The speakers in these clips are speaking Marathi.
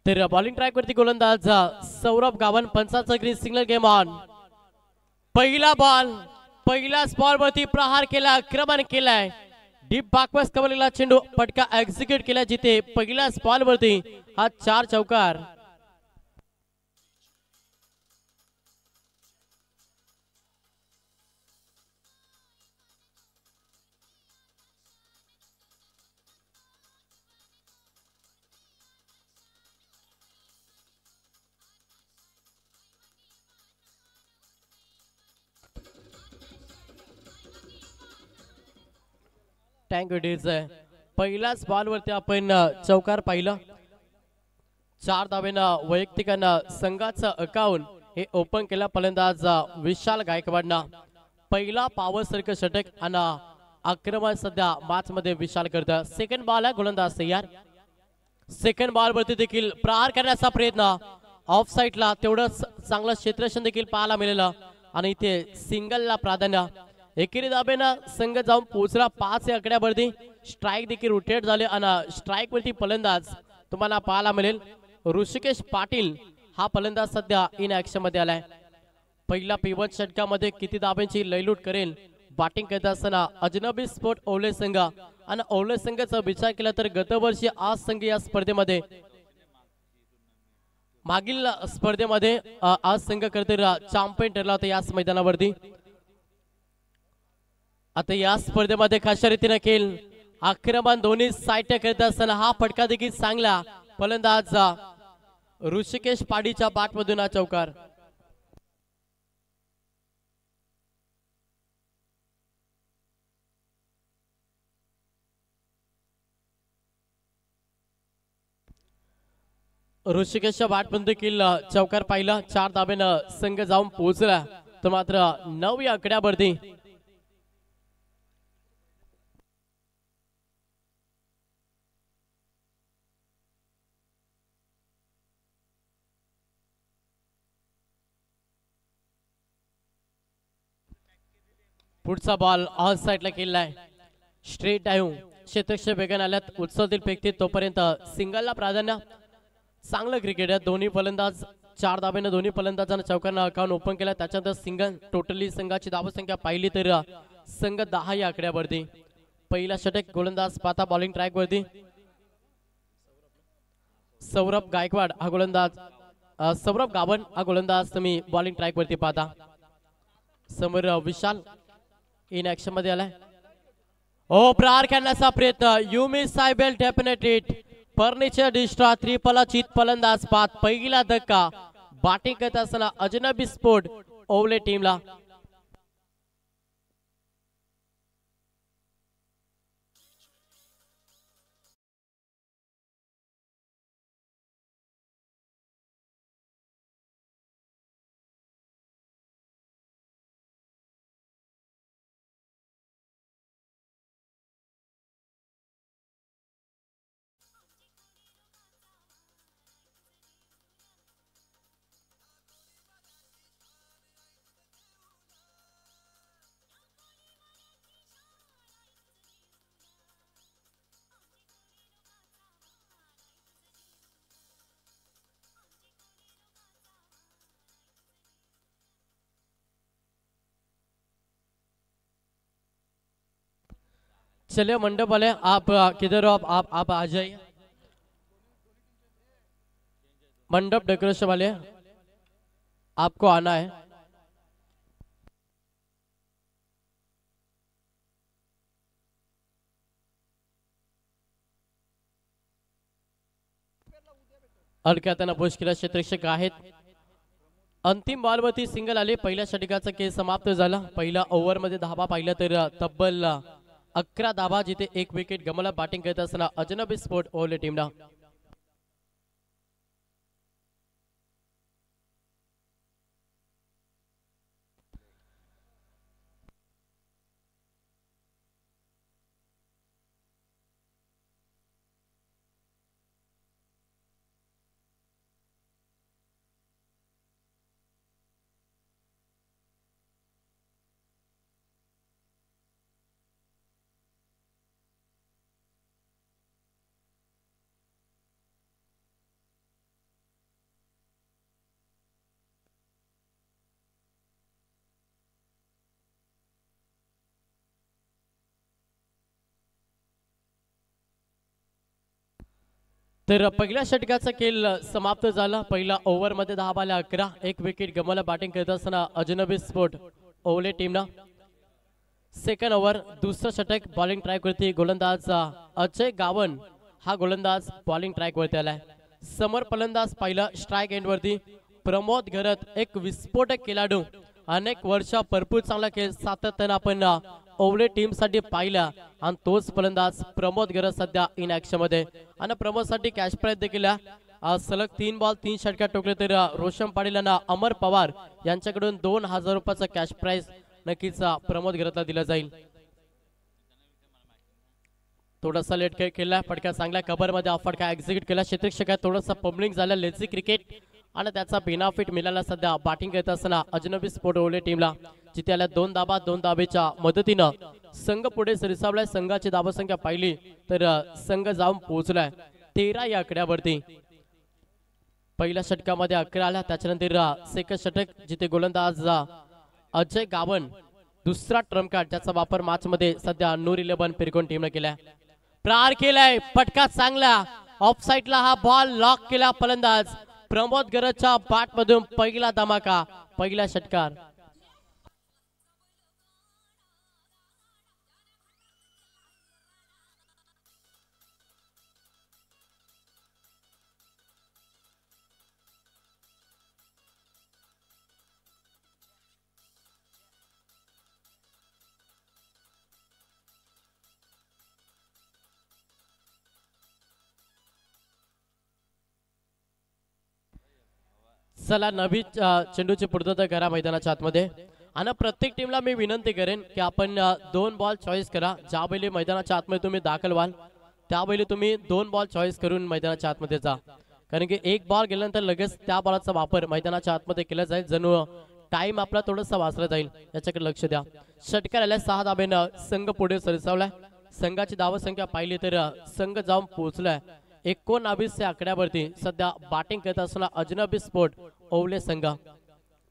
तर बॉलिंग ट्रॅक वरती गोलंदाज सौरभ गावन पंचाचा ग्रीन सिग्नल गेम ऑन. पहिला बॉल पहिल्याच बॉल वरती प्रहार केला, आक्रमण केलाय. डीप बाकवास कवलेला चेंडू पटका एक्झिक्यूट केला, जिथे पहिल्याच बॉल वरती हा 4 चौकार. Thank you DS. पहिल्याच बॉल वरती आपण चौकार पाहिलं. 4 धावेनं वैयक्तिकांना संघाचं अकाउंट हे ओपन केला फलंदाज विशाल गायकवाडनं. पहिला पॉवर सर्कल षटक आणि आक्रमण सध्या मॅच मध्ये विशाल करतं. सेकंड बॉल आहे, गोलंदाज तयार. सेकंड बॉल वरती देखील प्रहार करण्याचा प्रयत्न ऑफ साईडला तेवढंच चांगलं क्षेत्ररक्षण देखील पाहायला मिळालं आणि इथे सिंगलला प्राधान्य. एकेरी दाबेनं संघ जाऊन पोहोचला 5 या आकड्यावरती. स्ट्राईक देखील रोटेट झाले आणि स्ट्राईक वरती फलंदाज तुम्हाला पाहायला मिळेल ऋषिकेश पाटील हा फलंदाज सध्या इन ऍक्शन मध्ये आलाय. पहिला पिवट षटकामध्ये किती दाब्यांची लयलूट करेल बॅटिंग करत असताना अजनबी स्पोर्ट ओवले संघ. आणि ओवले संघाचा विचार केला तर गतवर्षी आज संघ या स्पर्धेमध्ये मागील स्पर्धेमध्ये आज संघ करते चॅम्पियन ठरला होता याच मैदानावरती. आता या स्पर्धेमध्ये खास रीतीने खेळ आक्रमण दोन्ही साईड करत असताना हा फटका देखील चांगला फलंदाज ऋषिकेश पाडीच्या बॅट मधून हा चौकार. ऋषिकेशच्या बॅटमधून देखील चौकार पाहिला. 4 धाब्यानं संघ जाऊन पोहोचला, तर मात्र 9 या आकड्यावरती पुढचा बॉल ऑन साइडला केलाय. स्ट्रेट डायव्ह क्षेत्रक्षेत्र वेगाने आल्यात उत्सवतील फेकते तोपर्यंत सिंगलला प्राधान्य. चांगलं क्रिकेट आहे. दोन्ही फलंदाज 4 धाब्यानं दोन्ही फलंदाजांना चौकांना अकाउंट ओपन केला. त्याच्यानंतर सिंगल टोटली संघाची धावसंख्या पाहिली तर संघ 10 या आकड्यावरती. पहिला षटक गोलंदाज पाहता बॉलिंग ट्रॅक वरती सौरभ गायकवाड हा गोलंदाज, सौरभ गावन हा गोलंदाज तुम्ही बॉलिंग ट्रॅक वरती पाहता. समोर विशाल इन ऍक्शन मध्ये आलाय. ओ प्रहार करण्याचा प्रयत्न युमी सायबेल डेफिनेट फर्निचर डिस्ट्रा त्रिपला चित फलंदाज पात. पहिला धक्का बॅटिंग करत असताना अजनबी स्पोर्ट ओवले टीमला. चलिए मंडप वाले आप किधर हो? आप आ जाइए. मंडप डेकोरेशन वाले आपको आना है. अडक्यातना पुश केला क्षेत्ररक्षक आहेत. अंतिम बॉलवरती सिंगल आले. पहिल्या षटकाचा खेळ समाप्त झाला. पहिल्या ओव्हर मध्ये धाबा पाहिला तर तब्बल 11 धाबा, जिथे 1 विकेट गमावला. बॅटिंग करत असताना अजनबी स्पोर्ट ओवले टीमला. तर पहिल्या षटकाचा खेळ समाप्त झाला. पहिला ओव्हर मध्ये 10 बॉल 11, एक विकेट गमावला. बॅटिंग करत असताना अजनबी स्पोर्ट ओवले टीमनं. सेकंड ओव्हर दुसरं षटक बॉलिंग ट्रॅक वरती गोलंदाज अजय गावन हा गोलंदाज बॉलिंग ट्रॅक वरती आलाय. समोर फलंदाज पहिला स्ट्राइक एंड वरती प्रमोद घरत, एक विस्फोटक खेळाडू. अनेक वर्ष भरपूर चांगला खेळ सातत्यानं आपण ओवले टीम साठी पाहिला आणि तोच फलंदाज प्रमोद घरत सध्या इन ऍक्शन मध्ये. आणि प्रमोद साठी कॅश प्राइज देखील सलग 3 बॉल 3 षटकात टोकले. तर रोशन पाटील आणि अमर पवार यांच्याकडून 2000 रुपयाचा कॅश प्राइज नक्कीच प्रमोद घरतला दिला जाईल. थोडासा लेट खेळ केला, फटका चांगला कव्हर मध्ये ऑफर काय एक्झिक्यूट केला. क्षेत्ररक्षकात थोडासा पम्बलिंग झालं, लेझी क्रिकेट आणि त्याचा बेनिफिट मिळाला. सध्या बॅटिंग करत असताना अजनबी स्पोर्ट ओवले टीमला, जिथे आल्या 2 धाबा 2 धाबेच्या मदतीनं संघ पुढे सरसावलाय. संघाची धावसंख्या पाहिली तर संघ जाऊन पोहोचलाय 13 या आकड्यावरती. पहिल्या षटकामध्ये 11 आला, त्याच्यानंतर सेकंड षटक जिथे गोलंदाज अजय गावन, दुसरा ट्रम्प कार्ड ज्याचा वापर मॅच मध्ये सध्या नूर 11 पिरकोन टीमने केलाय. प्रहार केलाय, फटका चांगला ऑफ साइडला, हा बॉल लॉक केला फलंदाज प्रमोद गरजच्या बॅट मधून. पहिला धमाका पहिल्या षटकार. चला नवी चेंडूची पूर्तता करा मैदानाच्या आतमध्ये. आणि प्रत्येक टीमला मी विनंती करेन की आपण 2 बॉल चॉईस करा. ज्या बैली मैदानाच्या आतमध्ये तुम्ही दाखल व्हाल त्या बैली तुम्ही 2 बॉल चॉईस करून मैदानाच्या आतमध्ये जा. कारण की एक बॉल गेल्यानंतर लगेच त्या बॉलचा वापर मैदानाच्या आतमध्ये केला जाईल. जणू टाइम आपला थोडासा वाचला जाईल, याच्याकडे लक्ष द्या. षटकार आल्या 6 धाब्यानं संघ पुढे सरसावलाय. संघाची धावसंख्या पाहिली तर संघ जाऊन पोहोचलाय 19 या आकड्यावरती. सध्या बॅटिंग करत असताना अजनबी स्पोर्ट ओवले संघ.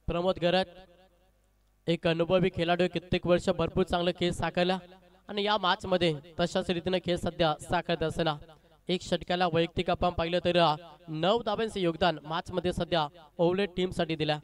प्रमोद घरत एक अनुभवी खेळाडू, कित्येक वर्ष भरपूर चांगलं खेळ साकारला आणि या मॅच मध्ये तशाच रीतीने खेळ सध्या साकारत असताना एक षटकाला वैयक्तिक आपण पाहिलं तर 9 धाब्यांचे योगदान मॅच मध्ये सध्या ओवले टीम साठी दिला.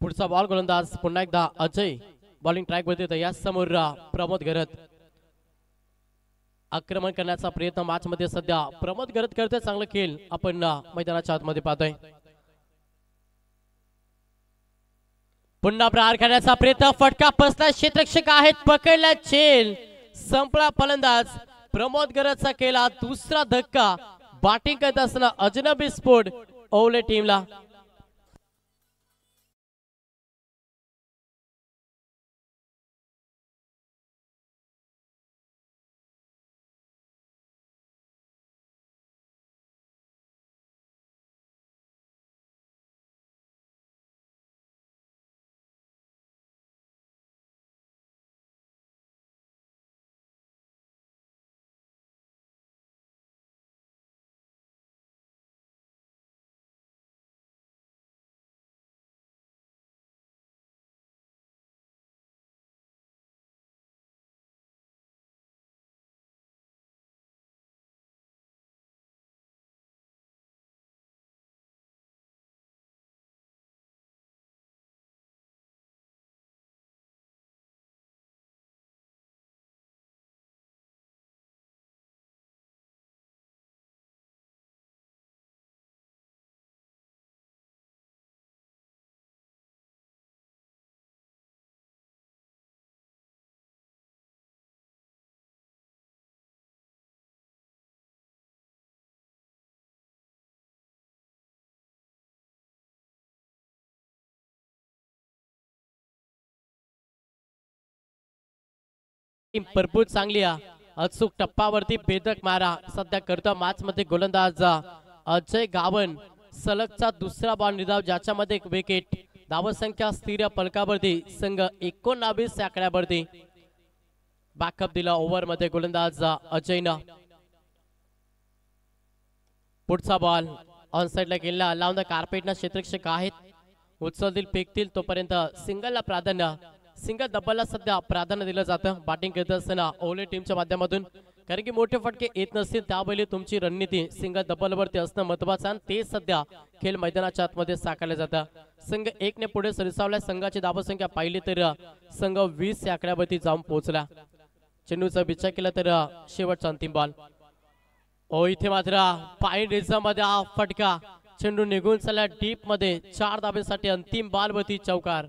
पुढचा बॉल गोलंदाज पुन्हा एकदा अजय बॉलिंग ट्रॅक वरती. या समोर प्रमोद घरत आक्रमण करण्याचा प्रयत्न मॅच मध्ये सध्या प्रमोद घरत करते. चांगलं खेळ आपण मैदानाच्या आतमध्ये पाहतोय. पुन्हा प्रहार करण्याचा प्रयत्न, फटका बसला, क्षेत्ररक्षक आहेत, पकडला चेल, संपला फलंदाज प्रमोद घरतचा केला दुसरा धक्का. बॅटिंग करत असताना अजनबी स्पोर्ट ओवले टीमला. भरपूर चांगली अचूक टप्पावरती भेदक मारा सध्या करतो मॅच मध्ये गोलंदाज अजय गावन. सलगचा दुसरा बॉल निर्धाव ज्याच्यामध्ये एक विकेट. धावसंख्या स्थिर फलकावरती संघ 19 आकड्यावरती. बॅकअप दिला ओव्हर मध्ये गोलंदाज अजयनं. पुढचा बॉल ऑन साइडला गेला लावून कार्पेटना क्षेत्ररक्षक आहेत उचलतील फेकतील तोपर्यंत सिंगलला प्राधान्य सिंगल डबलला सध्या प्राधान्य दिलं जातं बॅटिंग करत असताना ओवले टीमच्या माध्यमातून कारण की मोठे फटके येत नसतील त्यावेळी तुमची रणनीती सिंगल डबलवरती असणं महत्वाचं आणि ते सध्या खेळ मैदानाच्या आतमध्ये साकारलं जातं संघ 1 ने पुढे सरसावल्या संघाची धावसंख्या पाहिली तर संघ 20 या आकड्यावरती जाऊन पोहोचला चेंडूचा विचार केला तर शेवटचा अंतिम बॉल ओ इथे मात्र पाय मध्ये हा फटका चेंडू निघून चालला डीप मध्ये 4 धाबेसाठी अंतिम बॉल वरती चौकार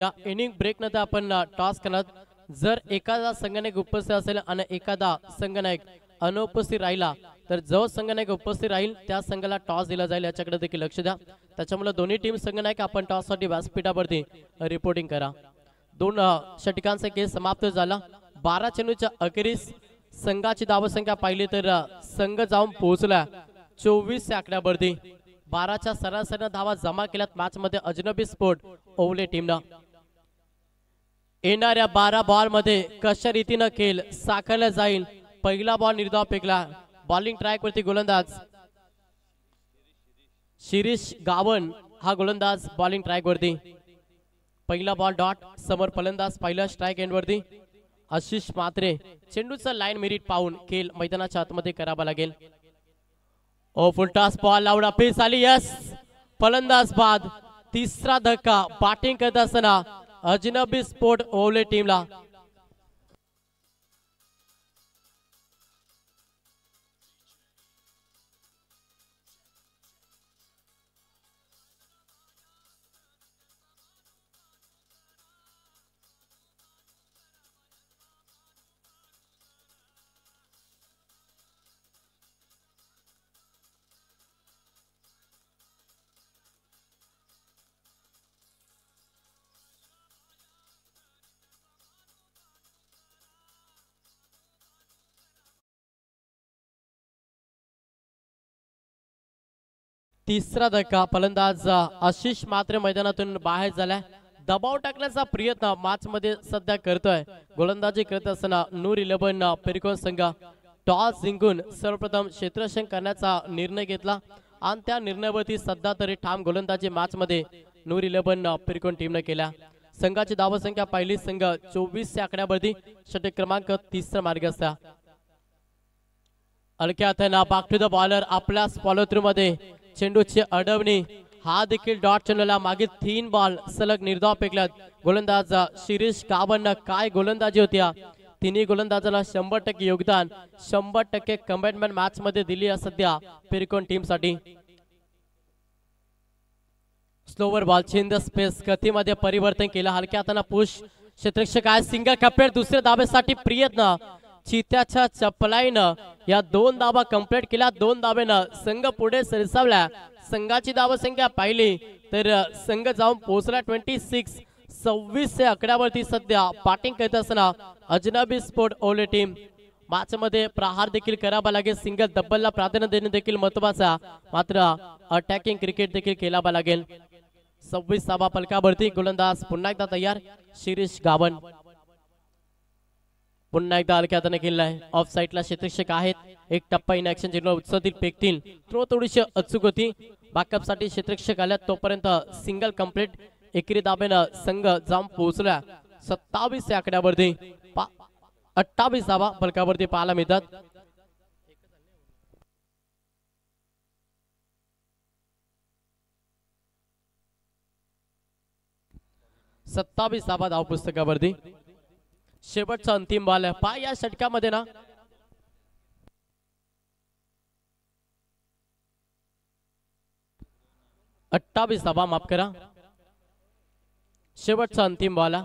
या इनिंग ब्रेक नंतर आपण टॉस करणार जर एखादा संघनायक उपस्थित असेल आणि एखादा संघनायक अनुपस्थित राहिला तर जो संघनायक उपस्थित राहील त्या संघाला टॉस दिला जाईल याच्याकडे देखील लक्ष द्या त्याच्यामुळे दोन्ही टीम संघनायक आपण टॉस साठी व्यासपीठावरती रिपोर्टिंग करा 2 षटकांचा खेळ समाप्त झाला 12 चेंडूच्या अखेरीस संघाची धावसंख्या पाहिली तर संघ जाऊन पोहोचला 24 या आकड्यावरती 12च्या सरासरी धावा जमा केल्यात मॅच मध्ये अजनबी स्पोर्ट ओवले टीमनं येणाऱ्या 12 बॉल मध्ये कशा रीतीनं खेळ साकारला जाईल पहिला बॉल निर्धाव फेकला बॉलिंग ट्रॅक वरती गोलंदाज शिरीष गावन हा गोलंदाज बॉलिंग ट्रॅक वरती पहिला बॉल डॉट समोर फलंदाज पहिला स्ट्राइक एंड वरती आशिष मात्रे चेंडूचा लाईन मेरिट पाहून खेळ मैदानाच्या आतमध्ये करावा लागेल ओ फुलटॉस बॉल लावला पेस आली यस फलंदाज बाद तिसरा धक्का बॅटिंग करत असताना अजनबी स्पोर्ट ओवले टीमला तिसरा धक्का फलंदाज आशिष मात्र मैदानातून बाहेर झालाय दबाव टाकण्याचा प्रयत्न मॅच मध्ये सध्या करतोय गोलंदाजी करत असताना नूर 11 पेरिकोन संघ टॉस जिंकून सर्वप्रथम क्षेत्ररक्षण करण्याचा निर्णय घेतला आणि त्या निर्णयावरती सध्या तरी ठाम गोलंदाजी मॅच मध्ये नूर 11 पेरिकोन टीमने केल्या संघाची धावसंख्या पहिली संघ 24 या आकड्यावरती षटक क्रमांक 3 मार्ग असता अलक्यात बॅक टू द बॉलर आपल्या फॉलो थ्रू मध्ये चेंडूची अडवणी हा देखील डॉट चेंडूला मागील 3 बॉल सलग निर्धाव फेकल्यात गोलंदाज शिरीष गावन काय गोलंदाजी होत्या तिन्ही गोलंदाजाला 100% योगदान 100% कमिटमेंट मॅच मध्ये दिली आहे सध्या पेरिकोन टीम साठी slower ball change the space गतीमध्ये परिवर्तन केलं हलक्या हाताने पुश क्षेत्ररक्षक आहे सिंगल कप्लेट दुसऱ्या धाबेसाठी प्रयत्न चित्याच्या चपलाईनं या 2 धाबा कंप्लीट केल्या 2 धाब्यानं संघ पुढे सरसावला संघाची धावसंख्या पाहिली तर संघ जाऊन पोहोचला 26 या आकड्यावरती सध्या बॅटिंग करत असताना अजनबी स्पोर्ट ओवले टीम मॅच मध्ये प्रहार देखील करावा लागेल सिंगल डबलला प्राधान्य देणे देखील महत्वाचा मात्र अटॅकिंग क्रिकेट देखील खेळावा लागेल 26 धाबा फलकावरती गोलंदाज पुन्हा एकदा तयार शिरीष गावन पुन्हा एकदा हलक्या हाताने खेळलाय ऑफ साइडला क्षेत्ररक्षक आहेत एक टप्पा इन ऍक्शन जिल्हा उत्सवतील फेकतील थ्रो थोडीशी अचूक होती बॅकअप साठी क्षेत्ररक्षक आल्या तोपर्यंत सिंगल कंप्लीट एकेरी दाब्यानं संघ जाऊन पोहोचला 27 या आकड्यावरती 28 धावा फलकावरती पाहायला मिळतात 27 धाबा धाव पुस्तकावरती शेवटचा अंतिम बॉल पा या षटकामध्ये ना 28 धाबा माफ करा शेवटचा अंतिम बॉल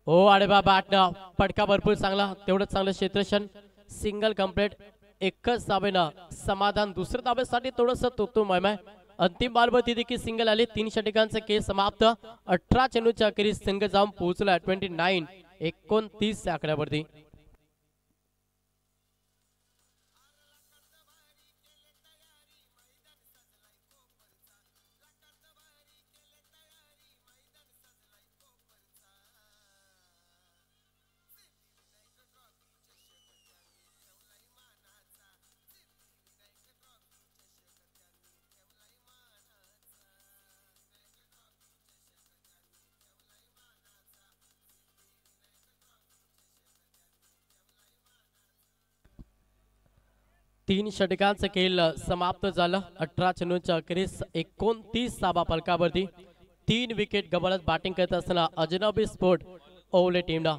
हो अरे बाबा आठ पटका भरपूर चांगला तेवढंच चांगलं क्षेत्रक्षण सिंगल कंप्लीट एकच धाबेनं समाधान दुसऱ्या धाब्यासाठी थोडस तो मयमय अंतिम बॉलवरती देखील सिंगल आले 3 षटकांचा खेळ समाप्त 18 चेंडूच्या अखेरीस संघ जाऊन पोहोचला 29 या आकड्यावरती तीन षटकांचं खेळ समाप्त झालं 18 चेंडूंच्या अखेरीस 29 धाबा फलकावरती 3 विकेट गमावत बॅटिंग करत असताना अजनबी स्पोर्ट ओवले टीमला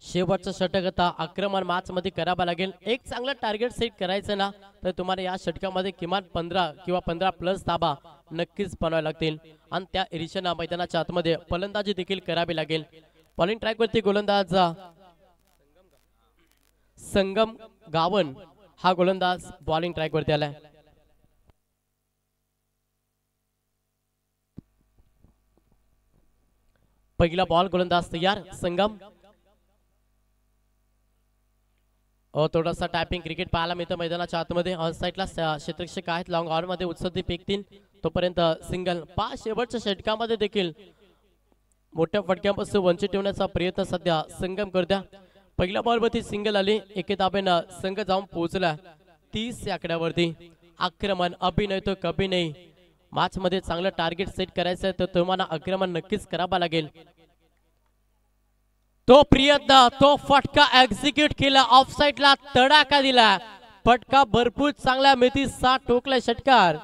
शेवटचं षटक आता आक्रमण मॅच मध्ये करावं लागेल एक चांगलं टार्गेट सेट करायचं ना तर तुम्हाला या षटकामध्ये किमान 15 किंवा 15 प्लस धाबा नक्कीच बनवावे लागतील आणि त्या इरिशना मैदानाच्या आतमध्ये फलंदाजी देखील करावी लागेल बॉलिंग ट्रॅक वरती गोलंदाज संगम गावन हा गोलंदाज बॉलिंग ट्रॅक वरती आलाय पहिला बॉल गोलंदाज तयार संगम थोडासा टायपिंग क्रिकेट पाहायला मिळतं मैदानाच्या आतमध्ये ऑन साइडला क्षेत्ररक्षक आहेत लॉंग ऑन मध्ये उत्सर्दी फेकतील तोपर्यंत सिंगल 5 शेवटच्या षटकामध्ये देखील मोठ्या फटक्यापासून वंचित ठेवण्याचा प्रयत्न सध्या संगम करत्या पहिल्या बॉलवरती सिंगल आली एके धाब्यानं संघ जाऊन पोहोचला 30 या आकड्यावरती आक्रमण अभिनय तो कभी नाही मॅच मध्ये चांगलं टार्गेट सेट करायचं तर तुम्हाला आक्रमण नक्कीच करावं लागेल तो प्रयत्न तो फटका एक्झिक्यूट केला ऑफ साइडला तडाखा दिला फटका भरपूर चांगल्या मिती 60 ठोकला षटकार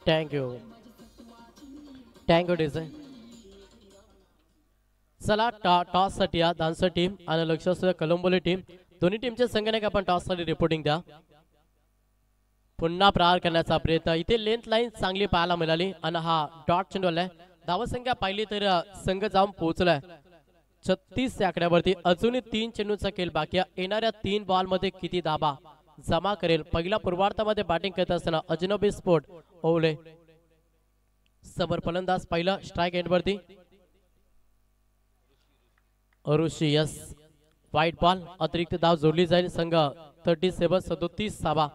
थँक्यू डिझाईन चला टॉस साठी या डान्सर टीम आणि लक्ष असलेल्या कोलंबोली टीम दोन्ही टीमच्या संघाने आपण टॉस साठी रिपोर्टिंग द्या पुन्हा प्रहार करण्याचा प्रयत्न इथे लेंथ लाईन चांगली पाहायला मिळाली आणि हा डॉट चेंडू आलाय धावसंख्या पाहिली तर संघ जाऊन पोहोचलाय 36 या आकड्यावरती अजूनही 3 चेंडूचा खेळ बाकी येणाऱ्या 3 बॉल मध्ये किती धाबा जमा करेल पहिला पूर्वार्धामध्ये बॅटिंग करत असताना अजनबी स्पोर्ट ओवले समोर फलंदाज पहिला स्ट्राइक एंड वरती अरुषी यस व्हाईट बॉल अतिरिक्त धाव जोडली जाईल संघ 37 धाबा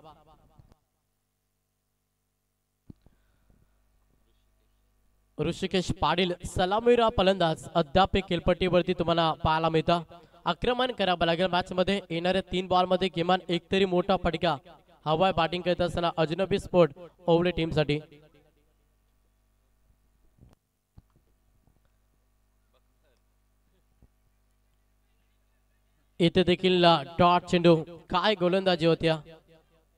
ऋषिकेश पाटील सलामीर फलंदाज अद्याप खेळपट्टीवरती तुम्हाला पाहायला मिळतं आक्रमण करावं लागेल मॅच मध्ये येणाऱ्या 3 बॉल मध्ये किमान एक तरी मोठा फटका हवाय बॅटिंग करत असताना अजनबी स्पोर्ट ओवले टीम साठी इथे देखील डॉट चेंडू काय गोलंदाजी होत्या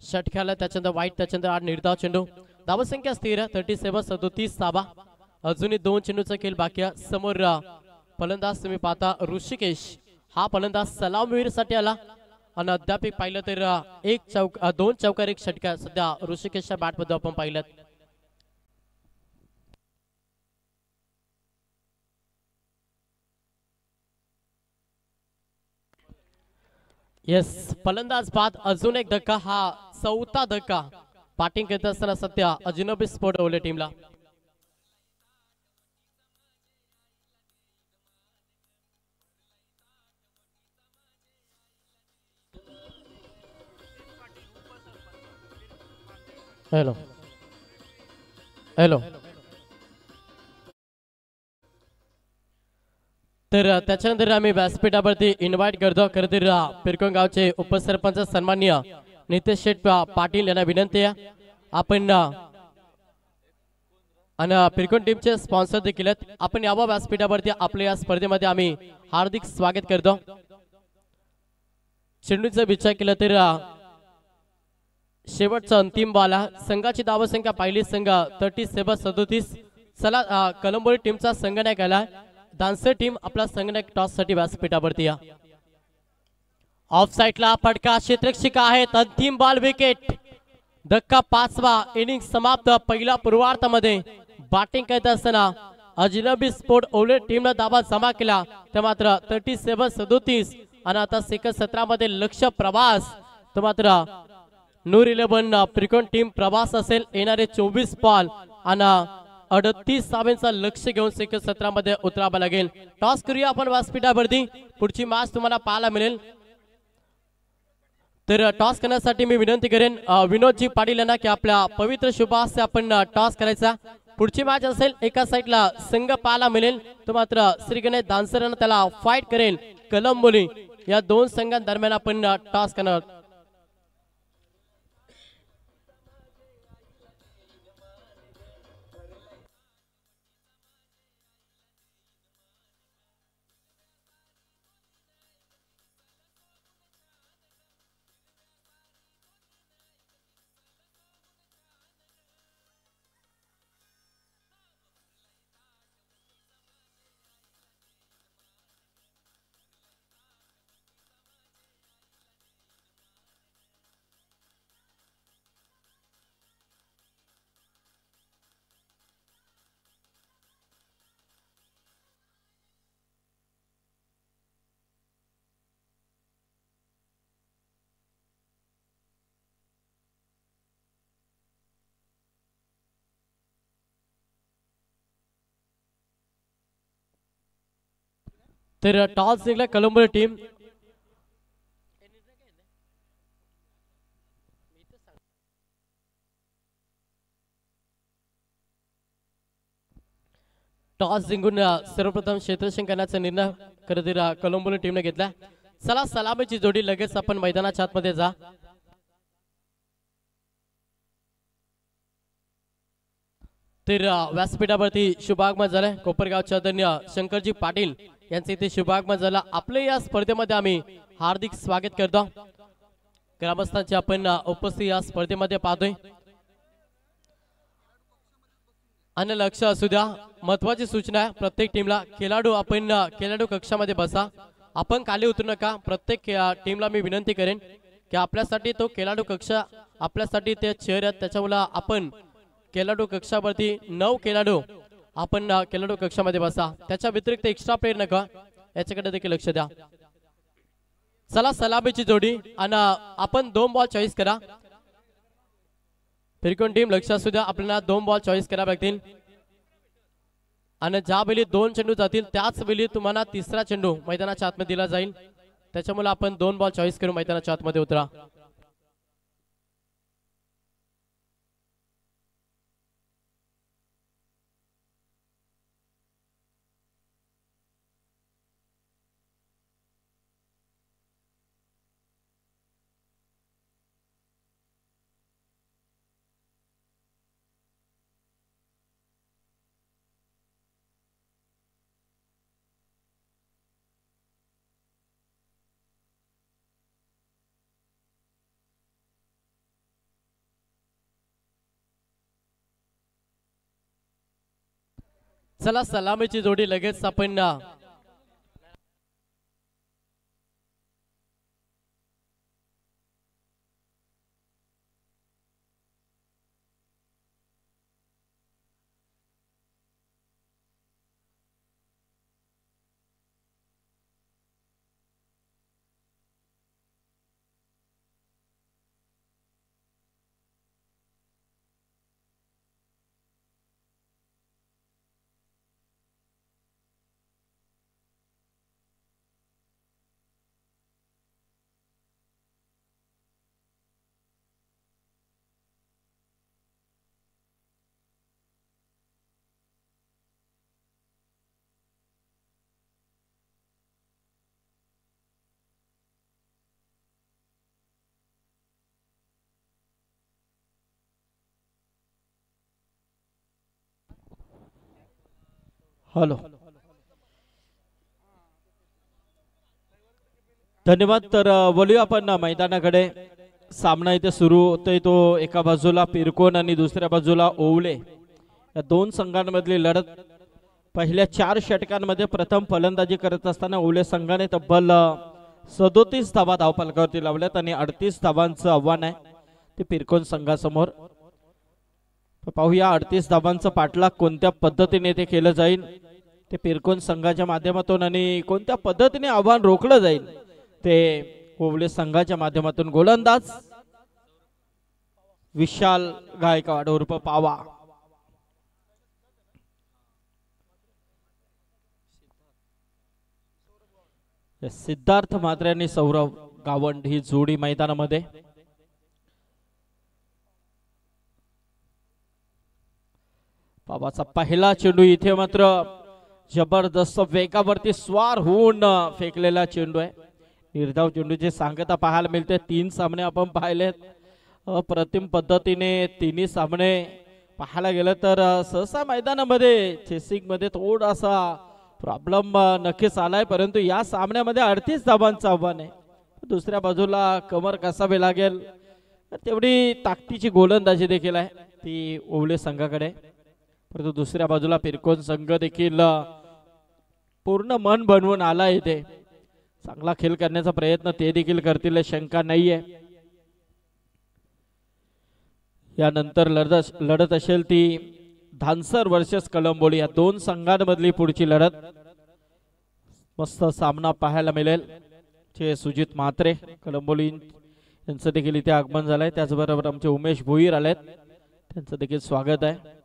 षटकाला त्याच्यानंतर वाईट त्याच्यानंतर 8 निर्धाव चेंडू धावसंख्या स्थिर 37 धाबा अजूनही 2 चेंडूचा खेळ बाकी समोर फलंदाज तुम्ही पाहता ऋषिकेश हा फलंदाज सलामीर साठी आला आणि अद्याप पाहिलं तर 2 चौकार 1 षटकार सध्या ऋषिकेशच्या बॅट मध्ये आपण पाहिलं येस फलंदाज बाद अजून एक धक्का हा 4था धक्का बॅटिंग करत असताना सध्या अजनबी स्पोर्ट ओवले टीमला हेलो हेलो तर त्याच्यानंतर आम्ही व्यासपीठावरती इन्व्हाइट करतो खरं तर पिरकोन गावचे उपसरपंच सन्माननीय नितेश शेठ पाटील यांना विनंती आहे आपण आणि पिरकोन टीमचे स्पॉन्सर देखील आहेत आपण यावं व्यासपीठावरती आपल्या या स्पर्धेमध्ये आम्ही हार्दिक स्वागत करतो चेंडूचा विचार केला तर शेवटचा अंतिम बॉल संघाची धावसंख्या पहिली संघ 37-37 चला कलंबोली टीमचा संघनायक आला दानसर टीम आपला संघनायक टॉस साठी व्यासपीठावरती या ऑफ साइडला फटका क्षेत्ररक्षक आहेत अंतिम बॉल विकेट धक्का 5वा इनिंग समाप्त पहिला पूर्वार्धामध्ये बॅटिंग करत असताना अजनबी स्पोर्ट ओले टीमला धावा जमा केला तर मात्र 37-37 आणि आता सेकंड 17 मध्ये लक्ष प्रवास तर मात्र नूर 11 त्रिकोण टीम प्रवास असेल येणारे 24 बॉल आणि 38 धावांचा लक्ष घेऊन सेकंड 17 मध्ये उतरावं लागेल टॉस करूया आपण व्यासपीठावरती पुढची मॅच तुम्हाला पाहायला मिळेल तर टॉस करण्यासाठी मी विनंती करेन विनोदजी पाटील यांना की आपल्या पवित्र शुभास आपण टॉस करायचा पुढची मॅच असेल एका साइडला संघ पाहायला मिळेल तो मात्र श्री गणेश दानसर यांना त्याला फाईट करेल कलंबोली या दोन संघांदरम्यान आपण टॉस करणार तर टॉस जिंकला कलंबोली टीम टॉस जिंकून सर्वप्रथम क्षेत्ररक्षण करण्याचा निर्णय खरं कलंबोली टीमने घेतला चला सलामीची जोडी लगेच आपण मैदानाच्या आतमध्ये जा तर व्यासपीठावरती शुभागमन झालंय कोपरगावचे आदरणीय शंकरजी पाटील यांचे इथे शुभागमन झाला आपले या स्पर्धेमध्ये आम्ही हार्दिक स्वागत करतो ग्रामस्थांचे आपण उपस्थित या स्पर्धेमध्ये पाहतोय आणि लक्ष असू द्या महत्वाची सूचना आहे प्रत्येक टीमला खेळाडू आपण खेळाडू कक्षामध्ये बसा आपण खाली उतरू नका प्रत्येक टीमला मी विनंती करेन की आपल्यासाठी तो खेळाडू कक्ष आपल्यासाठी ते चेअर आहेत त्याच्यामुळे आपण खेळाडू कक्षावरती 9 खेळाडू आपण खेळाडू कक्षामध्ये बसा त्याच्या व्यतिरिक्त एक्स्ट्रा प्लेयर नका याच्याकडे देखील लक्ष द्या चला सलामीची जोडी आणि आपण 2 बॉल चॉईस करा त्रिकोण टीम लक्ष असू द्या आपल्याला 2 बॉल चॉईस करावे लागतील आणि ज्या वेळी 2 चेंडू जातील त्याच वेळी तुम्हाला तिसरा चेंडू मैदानाच्या आतमध्ये दिला जाईल त्याच्यामुळे आपण 2 बॉल चॉईस करू मैदानाच्या आतमध्ये उतरा चला सलामीची जोडी लगेच आपण हॅलो, धन्यवाद. तर बोलूया आपण मैदानाकडे. सामना इथे सुरू होतोय तो एका बाजूला पिरकोन आणि दुसऱ्या बाजूला ओवले. या दोन संघांमधली लढत. पहिल्या 4 षटकांमध्ये प्रथम फलंदाजी करत असताना ओवले संघाने तब्बल 37 धावा धावफलकावरती लावल्यात आणि 38 धावांचं आव्हान आहे ते पिरकोन संघासमोर. पाहूया 38 धावांचं पाठलाग कोणत्या पद्धतीने ते केलं जाईल ते पिरकोन संघाच्या माध्यमातून आणि कोणत्या पद्धतीने आव्हान रोखलं जाईल ते ओवले संघाच्या माध्यमातून. गोलंदाज विशाल गायकवाड उर्फ पावा. सिद्धार्थ म्हात्रे आणि सौरव गावंड ही जोडी मैदानामध्ये. पावाचा पहिला चेंडू इथे मात्र जबरदस्त वेगावरती स्वार होऊन फेकलेला चेंडू आहे. निर्धाव चेंडूची सांगता पाहायला मिळते. 3 सामने आपण पाहिलेत. अप्रतिम पद्धतीने तिन्ही सामने पाहायला गेलं तर सहसा मैदानामध्ये चेसिंग मध्ये थोडासा प्रॉब्लेम नक्कीच आलाय, परंतु या सामन्यामध्ये 38 धावांचं आव्हान आहे. दुसऱ्या बाजूला कमर कसावी लागेल तेवढी ताकदीची गोलंदाजी देखील आहे ती ओवले संघाकडे. परंतु दुसऱ्या बाजूला पिरकोन संघ देखील पूर्ण मन बनवून आला. इथे चांगला खेळ करण्याचा प्रयत्न ते देखील करतील, शंका नाहीये. यानंतर लढत असेल ती धानसर वर्सेस कळंबोली. या दोन संघांमधली पुढची लढत. मस्त सामना पाहायला मिळेल. चे सुजित म्हात्रे कळंबोली यांचं देखील इथे आगमन झालंय. त्याचबरोबर आमचे उमेश भोईर आलेत, त्यांचं देखील स्वागत आहे.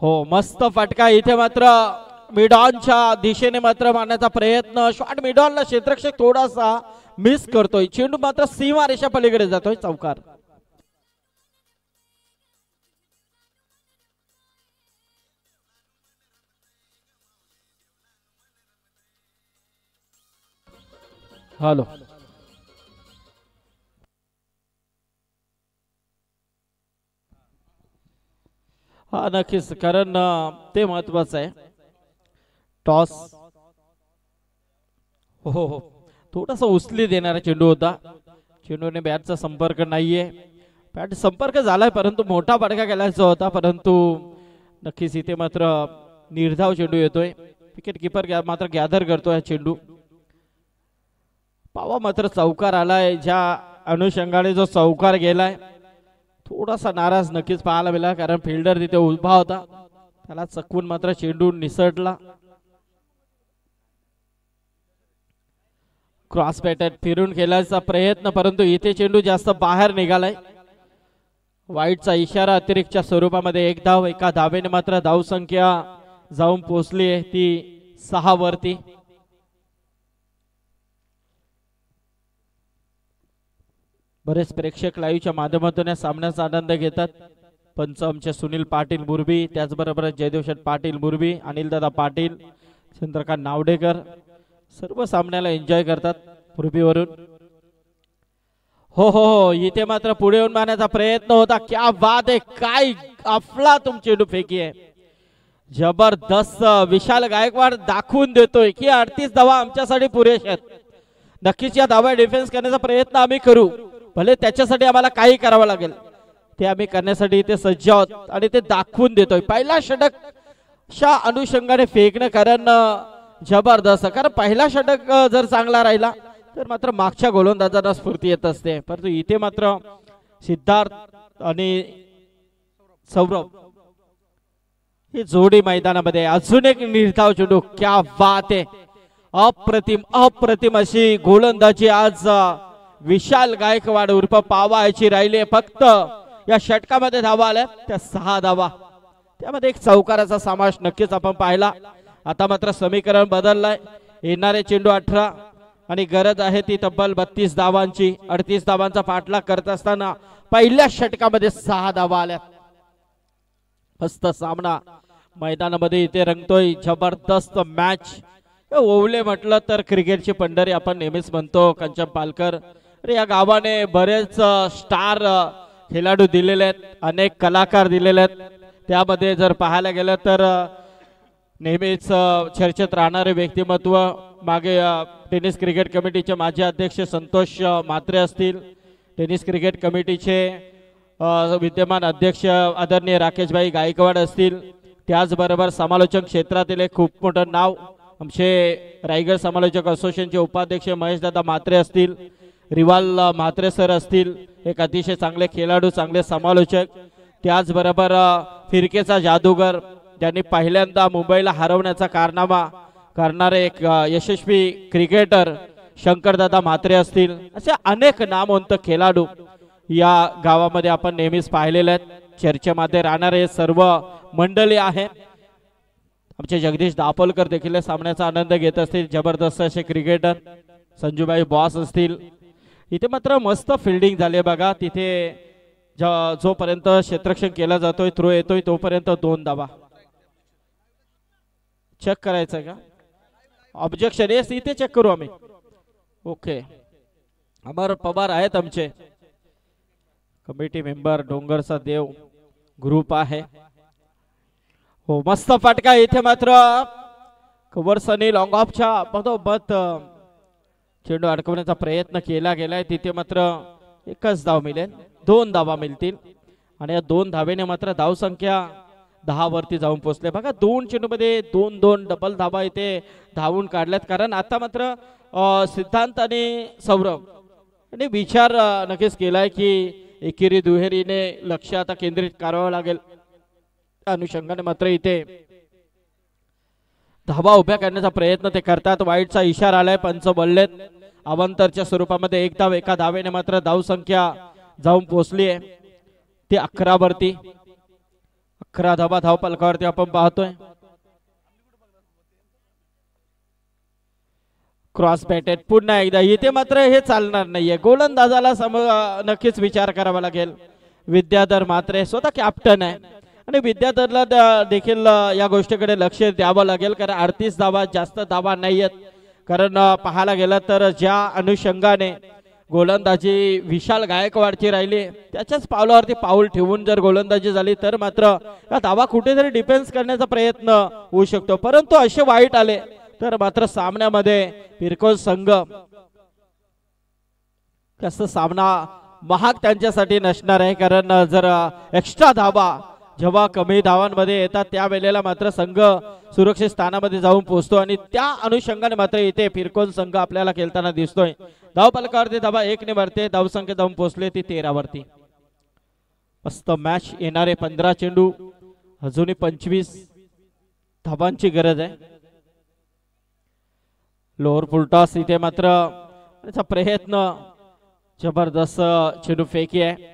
हो, मस्त फटका इथे मात्र मिडॉनच्या दिशेने मात्र मारण्याचा प्रयत्न. शॉट मिडॉनला क्षेत्ररक्षक थोडासा मिस करतोय. चेंडू मात्र सीमा रेषा पलीकडे जातोय. चौकार. हॅलो, हा नक्कीच, कारण ते महत्वाचं आहे. टॉस हो थोडासा उचली देणारा चेंडू होता. चेंडूने बॅटचा संपर्क नाहीये. बॅट संपर्क झालाय परंतु मोठा फटका केलाचा होता, परंतु नक्कीच इथे मात्र निर्धाव चेंडू येतोय. विकेट किपर मात्र गॅदर करतोय चेंडू. पावा मात्र चौकार आलाय. ज्या अनुषंगाने जो चौकार गेलाय थोडासा नाराज नक्कीच पाहायला मिळाला, कारण फिल्डर तिथे उभा होता, त्याला चकवून मात्र चेंडू निसटला. क्रॉस पॅटर्न फिरून खेळायचा प्रयत्न, परंतु इथे चेंडू जास्त बाहेर निघालाय. वाईटचा इशारा अतिरिक्तच्या स्वरूपामध्ये 1 धाव. एका धावेने मात्र धावसंख्या जाऊन पोहोचली आहे ती 6 वरती. बरेच प्रेक्षक लाईव्हच्या माध्यमातून या सामन्याचा आनंद घेतात. पंच आमचे सुनील पाटील मुरबी, त्याचबरोबर जयदेव शेठ पाटील मुरबी, अनिलदादा पाटील, चंद्रकांत नावडेकर सर्व सामन्याला एन्जॉय करतात मुरबीवरून. हो, इथे मात्र पुढे येऊन मारण्याचा प्रयत्न होता. क्या बात आहे, काय अफलातून चेंडू फेकी आहे. जबरदस्त. विशाल गायकवाड दाखवून देतोय की 38 धावा आमच्यासाठी पुरेशा आहेत. नक्कीच या धावा डिफेन्स करण्याचा प्रयत्न आम्ही करू, भले त्याच्यासाठी आम्हाला काही करावं लागेल ते आम्ही करण्यासाठी इथे सज्ज आहोत. आणि ते दाखवून देतोय. पहिला षटकच्या अनुषंगाने फेकणं, कारण जबरदस्त. कारण पहिला षटक जर चांगला राहिला तर मात्र मागच्या गोलंदाजांना स्फूर्ती येत असते, परंतु इथे मात्र सिद्धार्थ आणि सौरभ ही जोडी मैदानामध्ये. अजून एक निर्धाव चेंडू. क्या बात आहे. अप्रतिम अशी गोलंदाजी आज विशाल गायकवाड उर्फ पावा याची राहिली. फक्त या षटकामध्ये धावा आल्या त्या 6 धावा, त्यामध्ये एक चौकाराचा समावेश नक्कीच आपण पाहिला. आता मात्र समीकरण बदललाय. येणारे चेंडू 18 आणि गरज आहे ती तब्बल 32 धावांची. 38 धावांचा पाठलाग करत असताना पहिल्या षटकामध्ये 6 धावा आल्या. मस्त सामना मैदानामध्ये इथे रंगतोय. जबरदस्त मॅच. ओवले म्हटलं तर क्रिकेटची पंढरी आपण नेहमीच म्हणतो. कंचन पालकर या गावाने बरेच स्टार खेळाडू दिलेले आहेत, अनेक कलाकार दिलेले आहेत, त्यामध्ये जर पाहायला गेलं तर नेहमीच चर्चेत राहणारे व्यक्तिमत्व मागे टेनिस क्रिकेट कमिटीचे माजी अध्यक्ष संतोष म्हात्रे असतील, टेनिस क्रिकेट कमिटीचे विद्यमान अध्यक्ष आदरणीय राकेशभाई गायकवाड असतील, त्याचबरोबर समालोचक क्षेत्रातील एक खूप मोठं नाव आमचे रायगड समालोचक असोसिएशनचे उपाध्यक्ष महेशदादा म्हात्रे असतील, रिवाल म्हात्रे सर असतील, एक अतिशय चांगले खेळाडू, चांगले समालोचक, त्याचबरोबर फिरकेचा जादूगर ज्यांनी पहिल्यांदा मुंबईला हरवण्याचा कारनामा करणारे एक यशस्वी क्रिकेटर शंकरदादा म्हात्रे असतील, असे अनेक नामवंत खेळाडू या गावामध्ये आपण नेहमीच पाहिलेले आहेत। चर्चेमध्ये राहणारे सर्व मंडळी आहे। आमचे जगदीश दापोलकर देखील सामन्याचा आनंद घेत असतील, जबरदस्त असे क्रिकेटर संजूबाई बॉस असतील। इथे मात्र मस्त फिल्डिंग झाली बघा, तिथे जोपर्यंत क्षेत्ररक्षण केला जातोय, थ्रो येतोय तोपर्यंत 2 धावा चेक करायचं का? ऑब्जेक्शन येस, इथे चेक करू आम्ही। ओके, अमर पवार आहेत आमचे कमिटी मेंबर, डोंगरचा देव ग्रुप आहे। हो, मस्त फटका इथे मात्र कव्हर सनी लॉंग ऑफच्या बरोबर चेंडू अडकवण्याचा प्रयत्न केला गेलाय, तिथे मात्र एकच धाव मिळेल, 2 धावा मिळतील आणि या 2 धावेने मात्र धाव संख्या 10 वरती जाऊन पोहोचले बघा। 2 चेंडू मध्ये 2-2 डबल धावा इथे धावून काढल्यात, कारण आता मात्र सिद्धांत आणि सौरभ यांनी विचार नक्कीच केलाय की एकेरी दुहेरीने लक्ष आता केंद्रित करावं लागेल, अनुषंगाने मात्र इथे धावा उभ्या करण्याचा प्रयत्न ते करतात। वाईटचा इशारा आलाय, पंच बोललेत अवंतरच्या स्वरूपामध्ये 1 धाव, 1 धावेने मात्र धाव संख्या जाऊन पोहोचली आहे ती 11 वरती। 11 धावा धाव फलकावरती आपण पाहतोय। क्रॉस बॅटेड पुन्हा एकदा, इथे मात्र हे चालणार नाहीये, गोलंदाजाला नक्कीच विचार करावा लागेल। विद्याधर म्हात्रे स्वतः कॅप्टन आहे आणि विद्याधरला देखील या गोष्टीकडे लक्ष द्यावं लागेल, कारण 38 धावा जास्त धावा नाहीयेत। कारण पाहायला गेलं तर ज्या अनुषंगाने गोलंदाजी विशाल गायकवाडची राहिली, त्याच्याच पावलावरती पाऊल ठेवून जर गोलंदाजी झाली तर मात्र या धावा कुठेतरी डिफेन्स करण्याचा प्रयत्न होऊ शकतो, परंतु असे वाईट आले तर मात्र सामन्यामध्ये फिरकोन संघ कसं सामना महाग त्यांच्यासाठी नसणार आहे। कारण जर एक्स्ट्रा धावा जेव्हा कमी धावांमध्ये येतात त्यावेळेला मात्र संघ सुरक्षित स्थानामध्ये जाऊन पोहोचतो आणि त्या अनुषंगाने मात्र इथे फिरकोन संघ आपल्याला खेळताना दिसतोय। धाव फलकावरती धावा 1 ने वरते, धाव संख्या जाऊन पोहोचले ती 13 वरती। मस्त मॅच येणारे 15 चेंडू, अजूनही 25 धावांची गरज आहे। लोअर फुलटॉस इथे मात्र त्याचा प्रयत्न, जबरदस्त चेंडू फेकी आहे,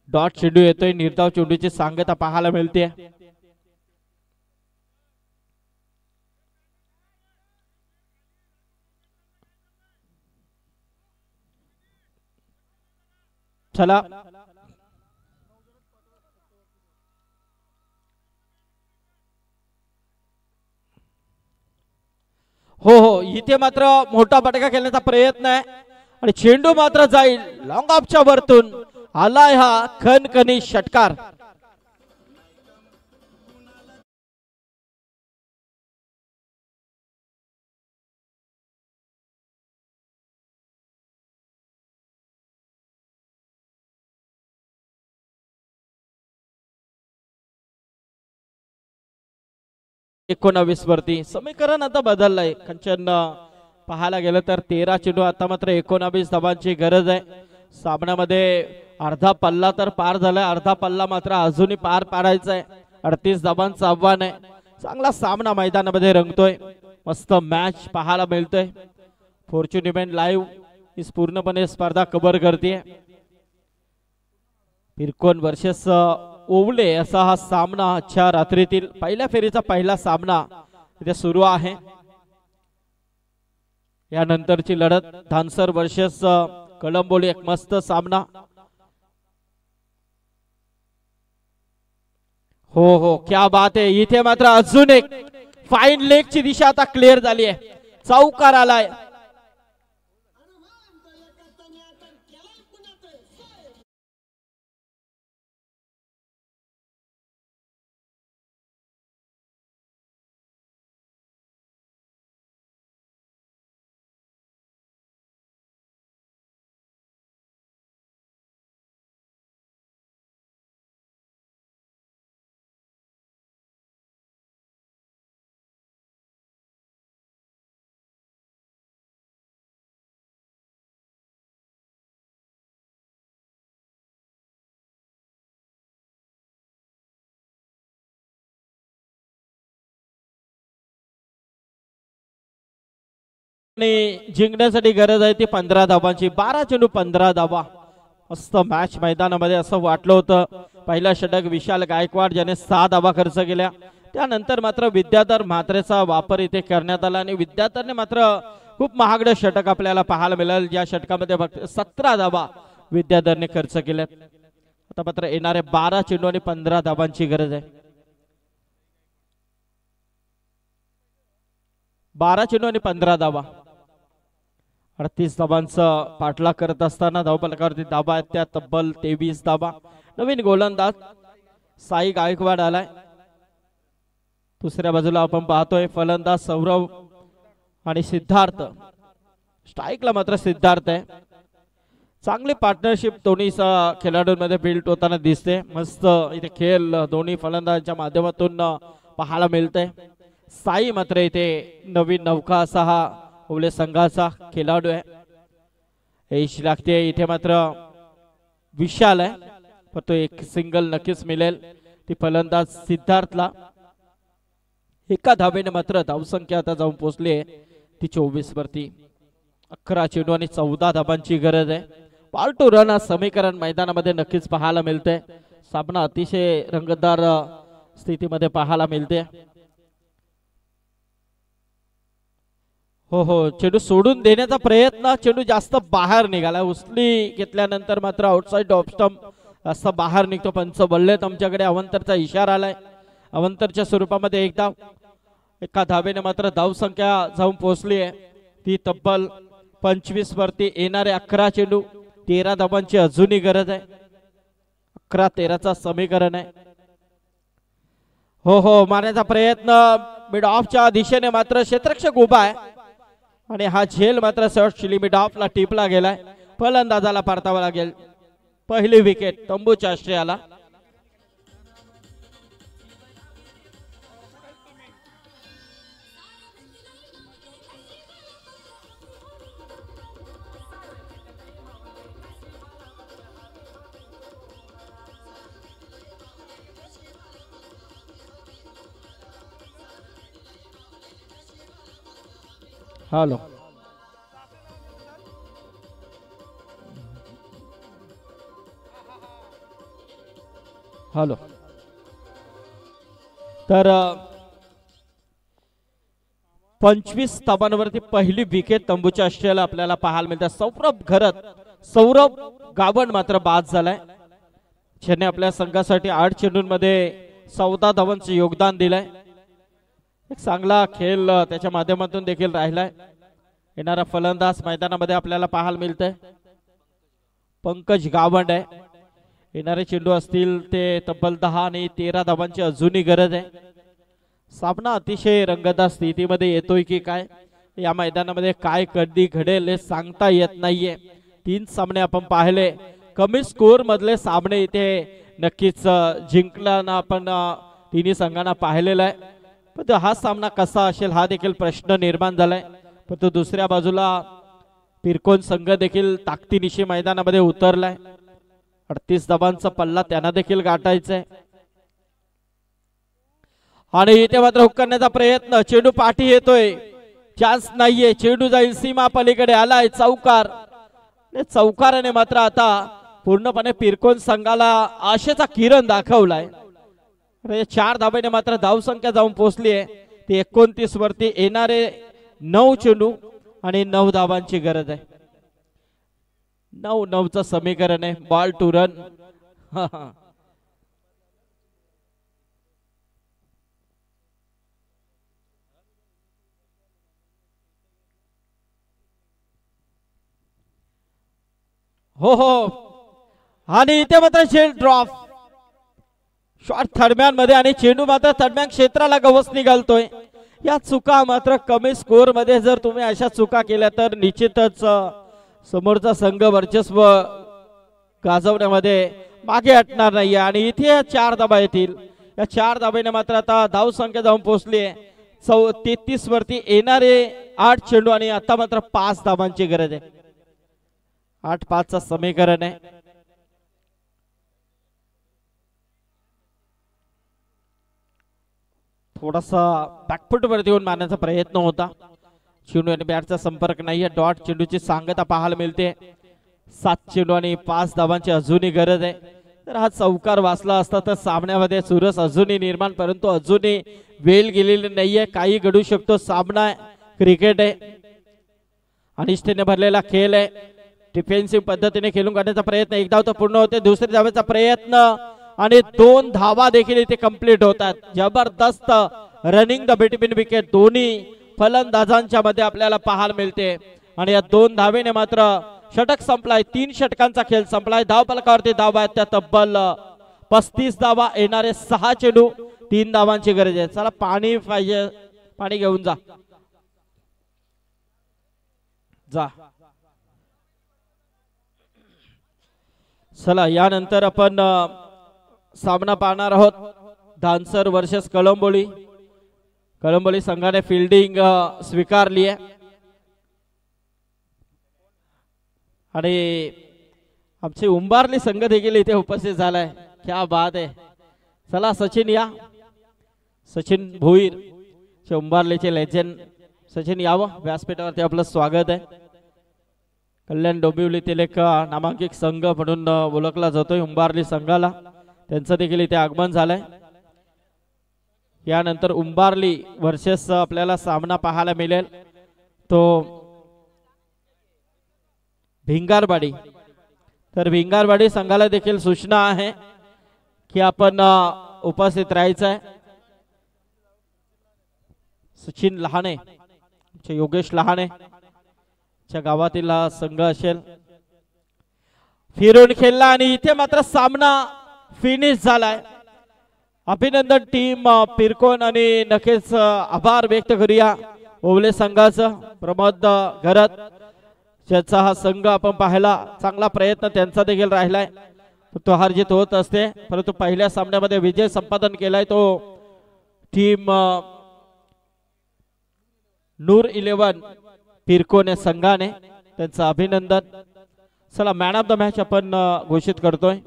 डॉट चेंडू येतोय, निर्धाव चेंडूची सांगता पाहायला मिळते। चला हो, इथे मात्र मोठा फटका खेळण्याचा प्रयत्न आहे आणि चेंडू मात्र जाईल लॉंग ऑफच्या वरतून, आलाय हा खणखणी षटकार। एकोणावीस वरती समीकरण आता बदललंय, कंचन पाहायला गेलं तर 13 चेंडू, आता मात्र 19 धावांची गरज आहे। सामन्यामध्ये अर्धा पल्ला तर पार झालाय, अर्धा पल्ला मात्र अजूनही पार पाडायचा आहे। 38 धावांचं आव्हान आहे। चांगला सामना मैदानामध्ये रंगतोय, मस्त मॅच पाहायला मिळतोय। फॉर्च्यून इव्हेंट लाईव्ह ही पूर्णपणे स्पर्धा कव्हर करते। फिरकोन वर्सेस ओवले असा हा सामना आजच्या रात्रीतील पहिल्या फेरीचा पहिला सामना इथे सुरू आहे। यानंतरची लढत धानसर वर्सेस कळंबोली, एक मस्त सामना। हो, क्या बात आहे, इथे मात्र अजून एक फाईन लेगची दिशा आता क्लिअर झाली आहे, चौकार आलाय। आणि जिंकण्यासाठी गरज आहे ती 15 धावांची. 12 चेंडू 15 धावा. मस्त मॅच मैदानामध्ये असं वाटलं होतं. पहिला षटक विशाल गायकवाड ज्याने 6 धावा खर्च केल्या. त्यानंतर मात्र विद्याधर म्हात्रेचा वापर इथे करण्यात आला आणि विद्याधरने मात्र खूप महागडं षटक आपल्याला पाहायला मिळेल. ज्या षटकामध्ये फक्त 17 धावा विद्याधरने खर्च केल्यात. आता मात्र येणारे 12 चेंडू आणि 15 धावांची गरज आहे. 12 चेंडू आणि 15 धावा. 38 धावांचा पाठलाग करत असताना धावफलकावरती धावा आहेत त्या तब्बल 23 धावा. नवीन गोलंदाज साई गायकवाड आलाय. दुसऱ्या बाजूला आपण पाहतोय फलंदाज सौरव आणि सिद्धार्थ. स्ट्राईकला मात्र सिद्धार्थ आहे. चांगली पार्टनरशिप दोन्ही खेळाडूंमध्ये बिल्ड होताना दिसते. मस्त इथे खेळ दोन्ही फलंदाजांच्या माध्यमातून पाहायला मिळते. साई मात्र इथे नवीन नौका असा हा ओले संघाचा खेळाडू आहे. यश लागते इथे मात्र विशाल आहे पण तो एक सिंगल नक्कीच मिळेल ती फलंदाज सिद्धार्थला. एका धावेने मात्र धावसंख्या आता जाऊन पोहोचली आहे ती 24 वरती. 11 चेंडू आणि 14 धावांची गरज आहे. बॉल टू रन हा समीकरण मैदानामध्ये नक्कीच पाहायला मिळते. सामना अतिशय रंगतदार स्थितीमध्ये पाहायला मिळते. हो चेंडू सोडून देण्याचा प्रयत्न. चेंडू जास्त बाहेर निघाला. उचली घेतल्यानंतर मात्र आउटसाइड ऑफ स्टंप जास्त बाहेर निघतो. पंच बोललेत आमच्याकडे अवंतरचा इशारा आलाय. अवंतरच्या स्वरूपामध्ये एक धाव. एका धावेने मात्र धावसंख्या जाऊन पोहोचली आहे ती तब्बल 25 वरती. येणारे 11 चेंडू 13 धावांची अजूनही गरज आहे. 11-13चा समीकरण आहे. हो मारण्याचा प्रयत्न मिड ऑफच्या दिशेने मात्र क्षेत्ररक्षक उभा आहे आणि हा झेल मात्र शॉर्ट मिड ऑफला टिपला गेलाय. फलंदाजाला परतावा लागेल. पहिली विकेट तंबूच्या आश्रयाला. हॅलो हॅलो तर 25 धावांवरती पहिली विकेट तंबूच्या आश्रयाला आपल्याला पाहायला मिळते. सौरभ गावण मात्र बाद झालाय. ज्याने आपल्या संघासाठी 8 चेंडूंमध्ये 14 धावांचे योगदान दिलंय. एक चांगला खेळ त्याच्या माध्यमातून देखील राहिलाय. येणारा फलंदाज मैदानामध्ये आपल्याला पाहायला मिळतंय पंकज गावंड आहे. येणारे चेंडू असतील ते तब्बल 10 आणि 13 धावांची अजूनही गरज आहे. सामना अतिशय रंगतदार स्थितीमध्ये येतोय की काय या मैदानामध्ये काय कधी घडेल हे सांगता येत नाहीये. 3 सामने आपण पाहिले. कमी स्कोर मधले सामने इथे नक्कीच जिंकल्यानं आपण तिन्ही संघांना पाहिलेला आहे. पण हा सामना कसा असेल हा देखील प्रश्न निर्माण झालाय. पण तो दुसऱ्या बाजूला पिरकोन संघ देखील ताकदीनिशी मैदानामध्ये उतरलाय. 38 धावांचा पल्ला त्यांना देखील गाठायचा आहे. आणि इथे मात्र हुक करण्याचा प्रयत्न. चेंडू पाठी येतोय. चान्स नाहीये. चेंडू जाईल सीमा पलीकडे. आलाय चौकार. चौकाराने मात्र आता पूर्णपणे पिरकोन संघाला आशेचा किरण दाखवलाय. 4 धावेने मात्र धावसंख्या जाऊन पोहोचली आहे ती 29 वरती. येणारे 9 चेंडू आणि 9 धावांची गरज आहे. 9-9चं समीकरण आहे. Ball to run. हो आणि इथे मात्र झेल ड्रॉप. शॉट थर्डमॅन मध्ये आणि चेंडू मात्र थर्डमॅन क्षेत्राला गवस निघालतोय. या चुका मात्र कमी स्कोर मध्ये जर तुम्ही अशा चुका केल्या तर निश्चितच समोरचा संघ वर्चस्व गाजवण्यामध्ये मागे हटणार नाही. आणि इथे 4 धावा येतील. या 4 धावेने मात्र आता धाव संख्या जाऊन पोहोचली आहे 33 वरती. येणारे 8 चेंडू आणि आता मात्र 5 धावांची गरज आहे. 8-5चं समीकरण आहे. थोडासा बॅकफुट वरती येऊन मारण्याचा प्रयत्न होता. चेंडू आणि बॅटचा संपर्क नाहीये. डॉट चेंडूची सांगता पाहायला मिळते. 7 चेंडू आणि 5 धावांची अजूनही गरज आहे. तर हा चौकार वाचला असता तर सामन्यामध्ये चुरस अजूनही निर्माण, परंतु अजूनही वेळ गेलेली नाहीये. काही घडू शकतो. सामना क्रिकेट आहे, अनिष्टेने भरलेला खेळ आहे. डिफेन्सिव्ह पद्धतीने खेळून काढण्याचा प्रयत्न, एक धाव तर पूर्ण होते. दुसऱ्या धावेचा प्रयत्न आणि 2 धावा देखील इथे कंप्लीट होतात. जबरदस्त रनिंग द बिटवीन विकेट दोन्ही फलंदाजांच्या मध्ये आपल्याला पाहायला मिळते. आणि या 2 धावेने मात्र षटक संपलाय. 3 षटकांचा खेळ संपलाय. धाव फलकावरती धावा आहेत त्या तब्बल 35 धावा. येणारे 6 चेंडू 3 धावांची गरज आहे. चला पाणी पाहिजे, पाणी घेऊन जा. चला यानंतर आपण सामना पाहणार आहोत. धानसर वर्सेस कळंबोली. कळंबोली संघाने फिल्डिंग स्वीकारली आहे आणि आमचे उंबारली संघ देखील इथे उपस्थित झालाय. क्या बात आहे. चला सचिन या. सचिन भोईर उंबारलीचे लेजेंड सचिन यावं. व्यासपीठावरती आपलं स्वागत आहे. कल्याण डोंबिवलीतील एक नामांकित संघ म्हणून ओळखला जातोय उंबारली संघाला. त्यांचं देखील इथे आगमन झालंय. यानंतर उंबारली वर्सेस आपल्याला सामना पाहायला मिळेल तो भिंगारवाडी. तर भिंगारवाडी संघाला देखील सूचना आहे की आपण उपस्थित राहायचं आहे. सचिन लहाने, योगेश लहाने च्या गावातील हा संघ असेल. फिरून खेळला आणि इथे मात्र सामना फिनिश झालाय. अभिनंदन टीम पिरकोन आणि नक्कीच आभार व्यक्त करूया ओवले संघाचं. प्रमोद घरत ज्याचा हा संघ आपण पाहिला, चांगला प्रयत्न त्यांचा देखील राहिलाय. तो हार जीत होत असते, परंतु पहिल्या सामन्यामध्ये विजय संपादन केलाय तो टीम नूर 11 पिरकोन संघाने. त्यांचं अभिनंदन. चला मॅन ऑफ द मॅच आपण घोषित करतोय.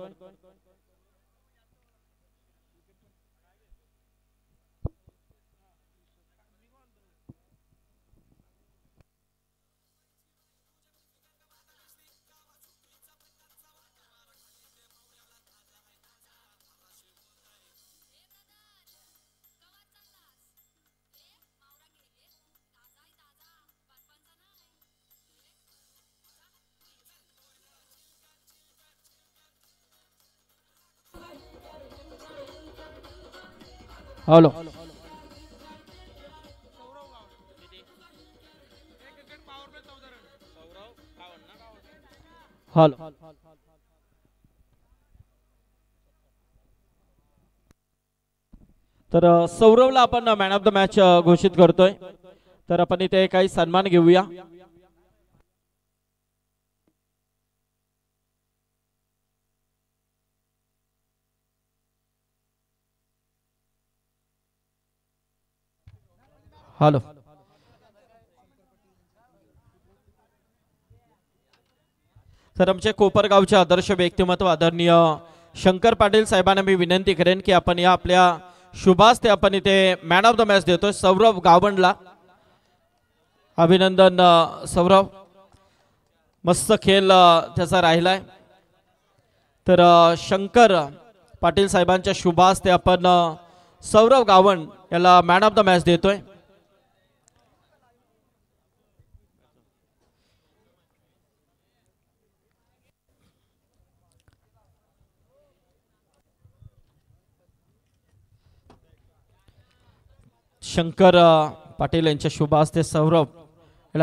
Hello hello. तर सौरवला आपण मॅन ऑफ द मॅच घोषित करतोय. तर आपण इथे काही सन्मान घेऊया. हॅलो. तर आमचे कोपरगावचे आदर्श व्यक्तिमत्व आदरणीय शंकर पाटील साहेबांना मी विनंती करेन की आपण या आपल्या शुभास्ते आपण इथे मॅन ऑफ द मॅच देतोय सौरव गावंडला. अभिनंदन सौरव, मस्त खेळ त्याचा राहिलाय. तर शंकर पाटील साहेबांच्या शुभास्ते आपण सौरव गावंड याला मॅन ऑफ द मॅच देतोय. शंकर पाटील यांच्या शुभ हस्ते सौरव